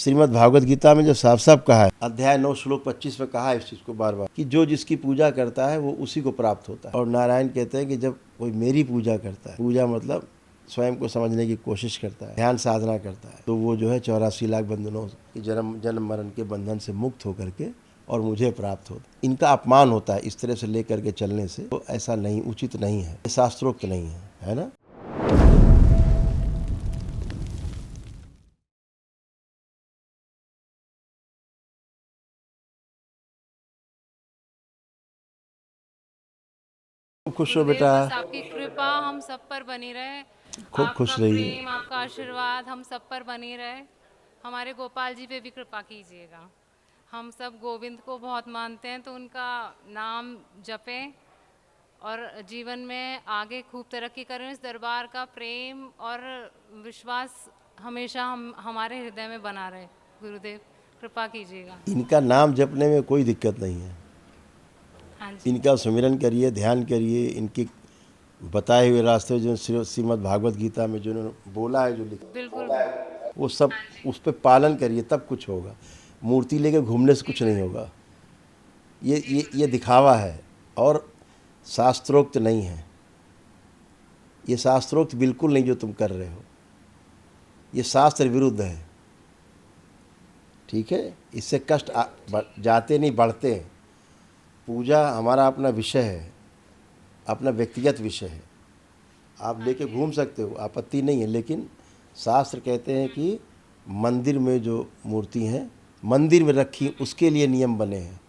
श्रीमद् भागवत गीता में जो साफ साफ कहा है, अध्याय 9 श्लोक 25 में कहा है इस चीज को बार बार कि जो जिसकी पूजा करता है वो उसी को प्राप्त होता है। और नारायण कहते हैं कि जब कोई मेरी पूजा करता है, पूजा मतलब स्वयं को समझने की कोशिश करता है, ध्यान साधना करता है, तो वो जो है 84 लाख बंधनों की जन्म मरण के बंधन से मुक्त होकर के और मुझे प्राप्त होता है। इनका अपमान होता है इस तरह से लेकर के चलने से, तो ऐसा नहीं, उचित नहीं है, शास्त्रोक्त नहीं है ना। खूब खुश हो गुरुदेव, बेटा, बस आपकी कृपा हम सब पर बनी रहे। खूब आपका खुश रहिए। प्रेम, आपका आशीर्वाद हम सब पर बनी रहे। हमारे गोपाल जी पे भी कृपा कीजिएगा। हम सब गोविंद को बहुत मानते हैं, तो उनका नाम जपें और जीवन में आगे खूब तरक्की करें। इस दरबार का प्रेम और विश्वास हमेशा हमारे हृदय में बना रहे। गुरुदेव कृपा कीजिएगा। इनका नाम जपने में कोई दिक्कत नहीं है। हाँ जी, इनका सुमिरन करिए, ध्यान करिए, इनके बताए हुए रास्ते जो श्रीमद् भागवत गीता में जो उन्होंने बोला है, जो लिखा बिल्कुल। वो सब उस पर पालन करिए, तब कुछ होगा। मूर्ति लेके घूमने से कुछ नहीं होगा। ये दिखावा है और शास्त्रोक्त नहीं है। ये शास्त्रोक्त बिल्कुल नहीं जो तुम कर रहे हो, ये शास्त्र विरुद्ध है। ठीक है, इससे कष्ट जाते नहीं, बढ़ते हैं। पूजा हमारा अपना विषय है, अपना व्यक्तिगत विषय है। आप लेके घूम सकते हो, आपत्ति नहीं है, लेकिन शास्त्र कहते हैं कि मंदिर में जो मूर्ति हैं, मंदिर में रखी, उसके लिए नियम बने हैं।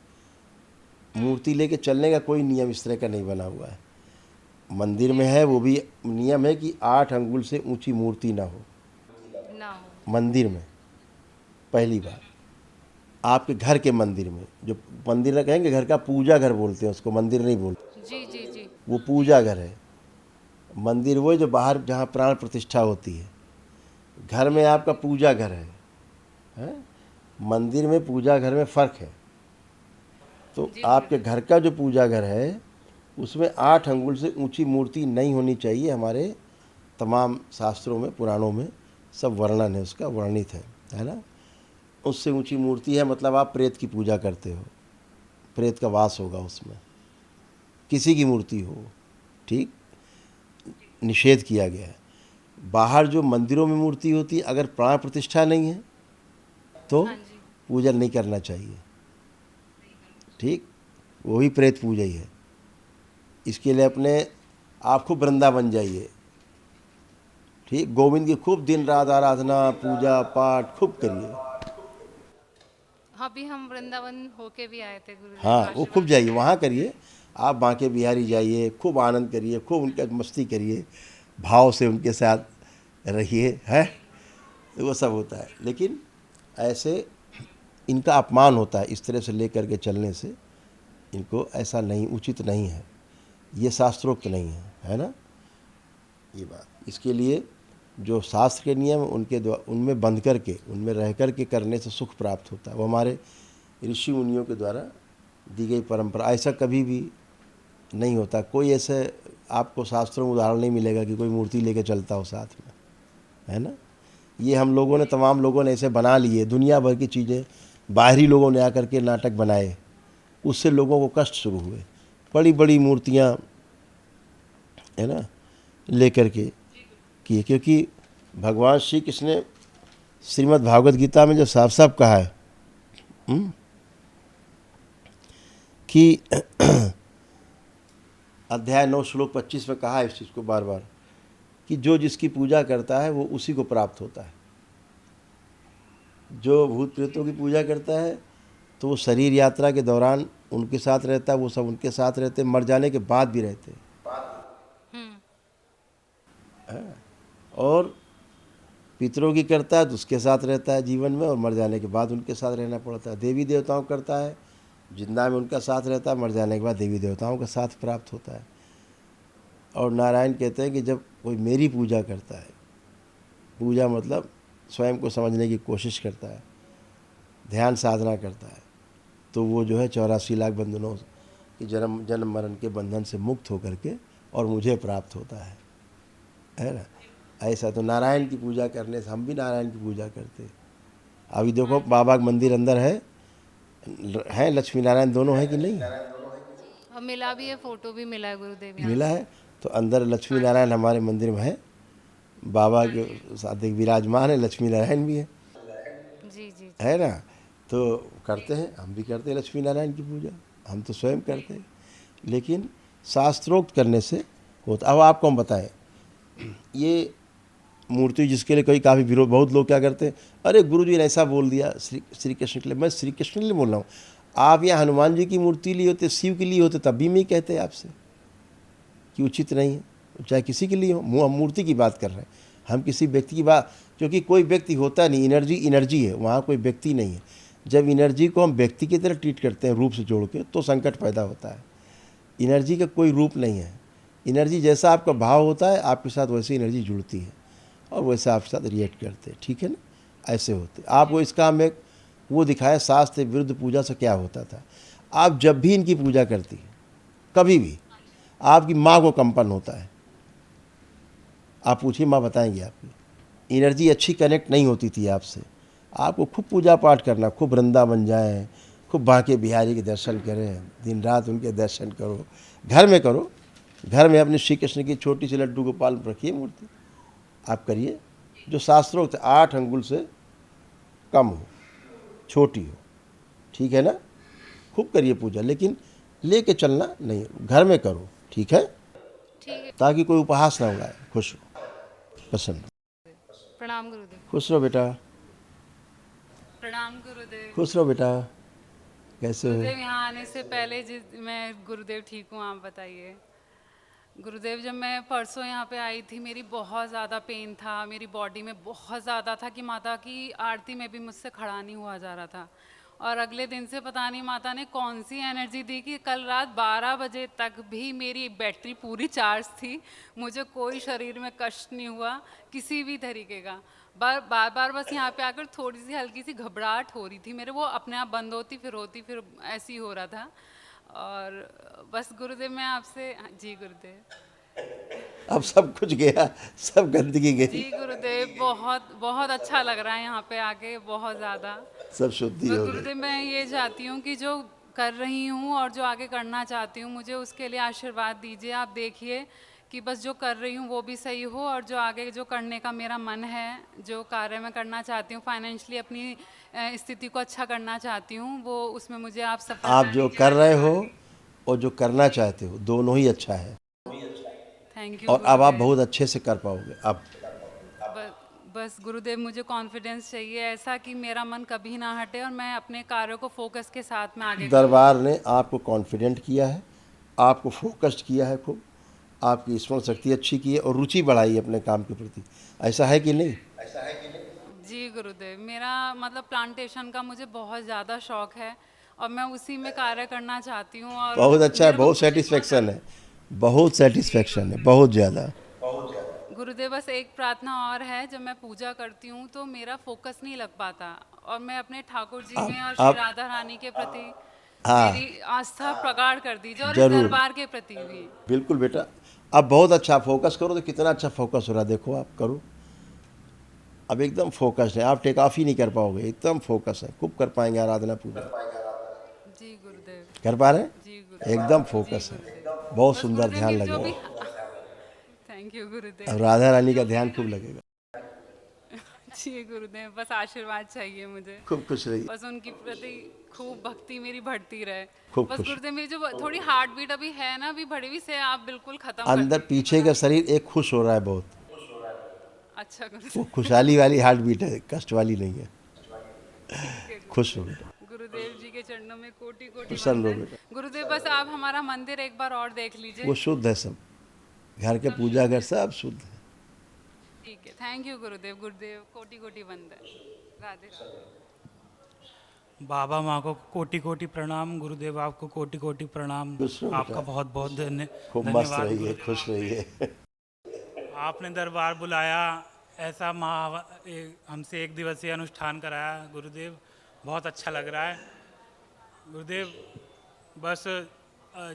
मूर्ति लेके चलने का कोई नियम इस तरह का नहीं बना हुआ है। मंदिर में है, वो भी नियम है कि 8 अंगुल से ऊंची मूर्ति ना हो ना हो। मंदिर में। पहली बात, आपके घर के मंदिर में, जो मंदिर ना कहेंगे, घर का पूजा घर बोलते हैं उसको, मंदिर नहीं बोलते। जी जी जी। वो पूजा घर है। मंदिर वो है जो बाहर, जहाँ प्राण प्रतिष्ठा होती है। घर में आपका पूजा घर है? मंदिर में पूजा घर में फ़र्क है। तो जी आपके गुरुदेव। घर का जो पूजा घर है, उसमें 8 अंगुल से ऊंची मूर्ति नहीं होनी चाहिए। हमारे तमाम शास्त्रों में, पुराणों में सब वर्णन है, उसका वर्णित है ना। उससे ऊंची मूर्ति है मतलब आप प्रेत की पूजा करते हो, प्रेत का वास होगा उसमें, किसी की मूर्ति हो। ठीक, निषेध किया गया है। बाहर जो मंदिरों में मूर्ति होती है, अगर प्राण प्रतिष्ठा नहीं है तो हाँ जी। पूजन नहीं करना चाहिए। ठीक, वही प्रेत पूजा ही है। इसके लिए अपने आप खूब वृंदावन जाइए। ठीक, गोविंद की खूब दिन रात आराधना, पूजा पाठ खूब करिए। अभी हम वृंदावन होके भी आए थे, गुरुदेव हाँ, वो खूब आशीर्वाद जाइए, दीजिए। वहाँ करिए। आप बांके बिहारी जाइए, खूब आनंद करिए, खूब उनका मस्ती करिए, भाव से उनके साथ रहिए, है। तो वो सब होता है, लेकिन ऐसे इनका अपमान होता है इस तरह से लेकर के चलने से। इनको ऐसा नहीं, उचित नहीं है, ये शास्त्रोक्त नहीं है ना। ये बात, इसके लिए जो शास्त्र के नियम उनके उनमें बंध करके, उनमें रह करके करने से सुख प्राप्त होता है। वो हमारे ऋषि मुनियों के द्वारा दी गई परंपरा। ऐसा कभी भी नहीं होता। कोई ऐसे आपको शास्त्रों में उदाहरण नहीं मिलेगा कि कोई मूर्ति लेके चलता हो साथ में, है ना। ये हम लोगों ने, तमाम लोगों ने ऐसे बना लिए, दुनिया भर की चीज़ें बाहरी लोगों ने आकर के नाटक बनाए, उससे लोगों को कष्ट शुरू हुए। बड़ी बड़ी मूर्तियाँ, है ना, लेकर के किए, क्योंकि भगवान श्री कृष्ण ने श्रीमद् भागवत गीता में जो साफ साफ कहा है कि अध्याय 9 श्लोक 25 में कहा है इस चीज़ को बार बार कि जो जिसकी पूजा करता है वो उसी को प्राप्त होता है। जो भूत प्रेतों की पूजा करता है तो वो शरीर यात्रा के दौरान उनके साथ रहता है, वो सब उनके साथ रहते, मर जाने के बाद भी रहते हम्म। हैं। और पितरों की करता है तो उसके साथ रहता है जीवन में, और मर जाने के बाद उनके साथ रहना पड़ता है। देवी देवताओं करता है, जिंदा में उनका साथ रहता है, मर जाने के बाद देवी देवताओं का साथ प्राप्त होता है। और नारायण कहते हैं कि जब कोई मेरी पूजा करता है, पूजा मतलब स्वयं को समझने की कोशिश करता है, ध्यान साधना करता है, तो वो जो है 84 लाख बंधनों की जन्म मरण के बंधन से मुक्त होकर के और मुझे प्राप्त होता है ना। ऐसा तो नारायण की पूजा करने से, हम भी नारायण की पूजा करते, अभी देखो बाबा का मंदिर अंदर है लक्ष्मी नारायण दोनों है कि नहीं? और मिला भी है, फोटो भी मिला है गुरुदेव यहाँ मिला से। है। तो अंदर लक्ष्मी नारायण हमारे मंदिर में है, बाबा के साथ एक विराजमान है, लक्ष्मी नारायण भी जी जी जी। है ना। तो करते हैं, हम भी करते हैं लक्ष्मी नारायण की पूजा, हम तो स्वयं करते हैं। लेकिन शास्त्रोक्त करने से होता। अब आपको हम बताएं, ये मूर्ति जिसके लिए कोई काफ़ी विरोध, बहुत लोग क्या करते हैं, अरे गुरु जी ने ऐसा बोल दिया श्री कृष्ण के लिए। मैं श्री कृष्ण के लिए बोल रहा हूँ। आप यहाँ हनुमान जी की मूर्ति लिए होते, शिव के लिए होते, तब भी मैं कहते आपसे कि उचित नहीं है, चाहे किसी के लिए हो। हम मूर्ति की बात कर रहे हैं, हम किसी व्यक्ति की बात, क्योंकि कोई व्यक्ति होता नहीं, एनर्जी है, वहाँ कोई व्यक्ति नहीं है। जब एनर्जी को हम व्यक्ति की तरह ट्रीट करते हैं रूप से जोड़ के, तो संकट पैदा होता है। एनर्जी का कोई रूप नहीं है। एनर्जी जैसा आपका भाव होता है, आपके साथ वैसे एनर्जी जुड़ती है और वैसे आपके साथ रिएक्ट करते हैं, ठीक है ना। ऐसे होते आपको इसका हम एक वो दिखाया, शास्त्र विरुद्ध पूजा से क्या होता था। आप जब भी इनकी पूजा करती है, कभी भी आपकी माँ को कंपन होता है। आप पूछिए, माँ बताएंगी आपकी एनर्जी अच्छी कनेक्ट नहीं होती थी आपसे। आपको खूब पूजा पाठ करना, खूब वृंदावन जाएं, खूब बांके बिहारी के दर्शन करें, दिन रात उनके दर्शन करो, घर में करो। घर में अपने श्री कृष्ण की छोटी सी लड्डू गोपाल रखिए मूर्ति, आप करिए जो शास्त्रोक्त 8 अंगुल से कम हो, छोटी हो, ठीक है ना। खूब करिए पूजा, लेकिन लेके चलना नहीं, घर में करो, ठीक है, ठीक है। ताकि कोई उपहास ना उड़ाए। खुश हो, प्रसन्न, प्रणाम गुरुदेव। खुश रहो बेटा, प्रणाम गुरुदेव। खुश रहो बेटा। कैसे हो? गुरुदेव यहाँ आने से पहले मैं गुरुदेव ठीक हूँ, आप बताइए। गुरुदेव जब मैं परसों यहाँ पे आई थी, मेरी बहुत ज़्यादा पेन था, मेरी बॉडी में बहुत ज़्यादा था कि माता की आरती में भी मुझसे खड़ा नहीं हुआ जा रहा था। और अगले दिन से पता नहीं माता ने कौन सी एनर्जी दी कि कल रात 12 बजे तक भी मेरी बैटरी पूरी चार्ज थी, मुझे कोई शरीर में कष्ट नहीं हुआ किसी भी तरीके का। बार बार बस यहाँ पे आकर थोड़ी सी हल्की सी घबराहट हो रही थी मेरे, वो अपने आप बंद होती फिर ऐसे ही हो रहा था। और बस गुरुदेव मैं आपसे, हाँ, जी गुरुदेव। अब सब कुछ गया, सब गंदगी जी गई, गुरुदेव, बहुत बहुत अच्छा लग रहा है यहाँ पे आके, बहुत ज़्यादा। सब शुद्धि बस हो गई। गुरुदेव मैं ये चाहती हूँ कि जो कर रही हूँ और जो आगे करना चाहती हूँ, मुझे उसके लिए आशीर्वाद दीजिए। आप देखिए कि बस जो कर रही हूँ वो भी सही हो, और जो आगे जो करने का मेरा मन है, जो कार्य मैं करना चाहती हूँ, फाइनेंशियली अपनी स्थिति को अच्छा करना चाहती हूँ, वो उसमें मुझे आप आप सफलता जो दीजिए, कर रहे हो आशीर्वाद दीजिए। और जो करना चाहते हो, दोनों ही अच्छा है। थैंक यू और अब आप गुरुदेव। बहुत अच्छे से कर पाओगे अब। ब- बस गुरुदेव मुझे कॉन्फिडेंस चाहिए ऐसा कि मेरा मन कभी ना हटे और मैं अपने कार्यों को फोकस के साथ में आगे करूं। दरबार ने आपको कॉन्फिडेंट किया है, आपको फोकस्ड किया है खूब, आपकी स्मरण शक्ति अच्छी की है और रुचि बढ़ाई है अपने काम के प्रति। ऐसा है कि नहीं? जी गुरुदेव, मेरा मतलब प्लांटेशन का मुझे बहुत ज़्यादा शौक है और मैं उसी में कार्य करना चाहती हूँ, और बहुत अच्छा है, मेरे को बहुत सेटिस्फेक्शन है, बहुत सेटिस्फेक्शन है, बहुत ज़्यादा। गुरुदेव बस एक प्रार्थना और है, जब मैं पूजा करती हूँ तो मेरा फोकस नहीं लग पाता, और मैं अपने ठाकुर जी आप में और श्री आप राधा रानी के प्रति हाँ, मेरी आस्था प्रगाढ़ कर दीजिए, और इस जरूर, दरबार के प्रति भी। बिल्कुल बेटा। अब बहुत अच्छा फोकस करो, तो कितना अच्छा फोकस हो रहा है, देखो आप करो। अब एकदम फोकस है, आप टेक ऑफ ही नहीं कर पाओगे, एकदम फोकस है, खूब कर पाएंगे आराधना पूजा। जी गुरुदेव। कर पा रहे जी हैं, गुरुदेव। एकदम जी फोकस है, गुरुदेव। बहुत बस सुंदर गुरुदेव ध्यान मेरी जो भी, लगेगा। थैंक यू अब गुरुदेव। राधा रानी का ध्यान खूब लगेगा। जी गुरुदेव, बस आशीर्वाद चाहिए मुझे। खूब खुश रहिए, बस उनकी प्रति खूब भक्ति मेरी बढ़ती रहे। खूब बस खुश। गुरुदेव मेरी जो थोड़ी हार्ट बीट अभी है ना, अभी बढ़ी हुई से, आप बिल्कुल ख़त्म कर अंदर दीजिए, पीछे पता का नहीं। शरीर एक खुश हो रहा है बहुत, अच्छा वो गुरुदेव। खुशहाली वाली हार्ट बीट है, कष्ट वाली नहीं है। ठीक है खुश हो गुरुदेव। बेटा, गुरुदेव जी के चरणों में कोटि कोटि प्रसन्न रहो वंदन। बेटा। गुरुदेव बस आप हमारा मंदिर एक बार और देख वो लीजिए। शुद्ध है सब, घर के सब पूजा शुद्ध घर है। सब शुद्ध है। ठीक है, थैंक यू गुरुदेव। गुरुदेव कोटि कोटि वंदन। राधे राधे। बाबा माँ को कोटि कोटि प्रणाम, गुरुदेव आपको कोटि कोटि प्रणाम। खुश रहो आपका बेटा, बहुत बहुत खूब मस्त धन्यवाद रहिए, गुरुदेव। खुश रहिए। आपने दरबार बुलाया, ऐसा हमसे एक दिवसीय अनुष्ठान कराया गुरुदेव, बहुत अच्छा लग रहा है गुरुदेव। बस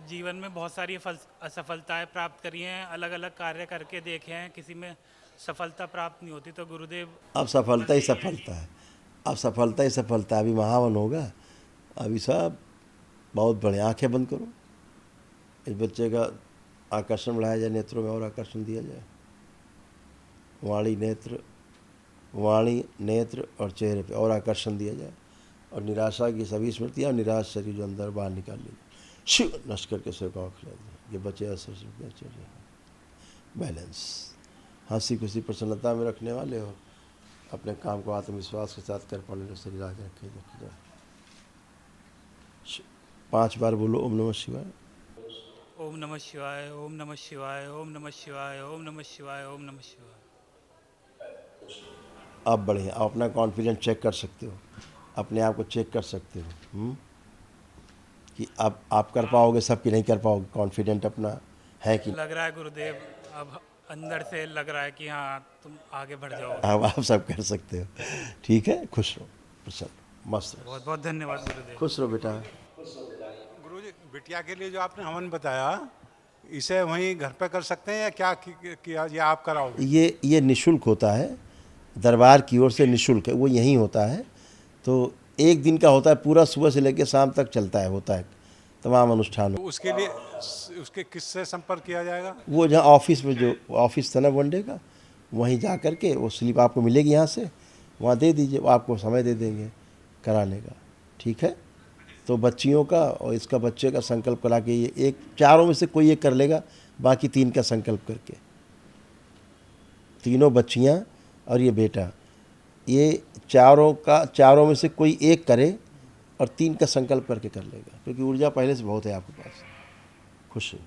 जीवन में बहुत सारी असफलताएं प्राप्त करी हैं, अलग अलग कार्य करके देखे हैं, किसी में सफलता प्राप्त नहीं होती, तो गुरुदेव अब सफलता ही सफलता है। अब सफलता ही सफलता, अभी महावन होगा, अभी सब बहुत बड़े। आंखें बंद करो, इस बच्चे का आकर्षण बढ़ाया जाए, नेत्रों में और आकर्षण दिया जाए। वाणी नेत्र और चेहरे पे और आकर्षण दिया जाए, और निराशा की सभी स्मृतियाँ और निराश शरीर जो अंदर बाहर निकाल लीजिए। शिव नष्ट करके सिर को खिला दीजिए। ये बच्चे असर से बैलेंस, हंसी खुशी प्रसन्नता में रखने वाले हो, अपने काम को आत्मविश्वास के साथ कर पाने का शरीर आगे रखे। 5 बार बोलो ओम नमः शिवाय। ओम नमः शिवाय, ओम नमः शिवाय, ओम नमः शिवाय, ओम नमः शिवाय, ओम नमः शिवाय। अब बढ़िया, आप अपना कॉन्फिडेंस चेक कर सकते हो, अपने आप को चेक कर सकते हो कि आप कर पाओगे, सबकी नहीं कर पाओगे। कॉन्फिडेंट अपना है कि लग रहा है गुरुदेव, अब अंदर से लग रहा है कि हाँ तुम आगे बढ़ जाओ। अब आप सब कर सकते हो। ठीक है, खुश रहो, प्रसन्न, मस्त रहो। बहुत बहुत धन्यवाद गुरुदेव। खुश रहो बेटा। गुरुजी, बिटिया के लिए जो आपने हवन बताया, इसे वहीं घर पे कर सकते हैं या क्या किया, ये आप कराओगे? ये निशुल्क होता है, दरबार की ओर से निशुल्क है, वो यहीं होता है। तो 1 दिन का होता है, पूरा सुबह से लेकर शाम तक चलता है, होता है तमाम अनुष्ठान। तो उसके लिए उसके किससे संपर्क किया जाएगा? वो जहाँ ऑफिस में, जो ऑफिस था ना वनडे का, वहीं जा कर के वो स्लिप आपको मिलेगी यहाँ से, वहाँ दे दीजिए, वो आपको समय दे देंगे कराने का। ठीक है, तो बच्चियों का और इसका बच्चे का संकल्प करा के, ये एक चारों में से कोई एक कर लेगा, बाकी 3 का संकल्प करके, तीनों बच्चियाँ और ये बेटा, ये चारों में से कोई एक करे और 3 का संकल्प करके कर लेगा, क्योंकि ऊर्जा पहले से बहुत है आपके पास। खुश है।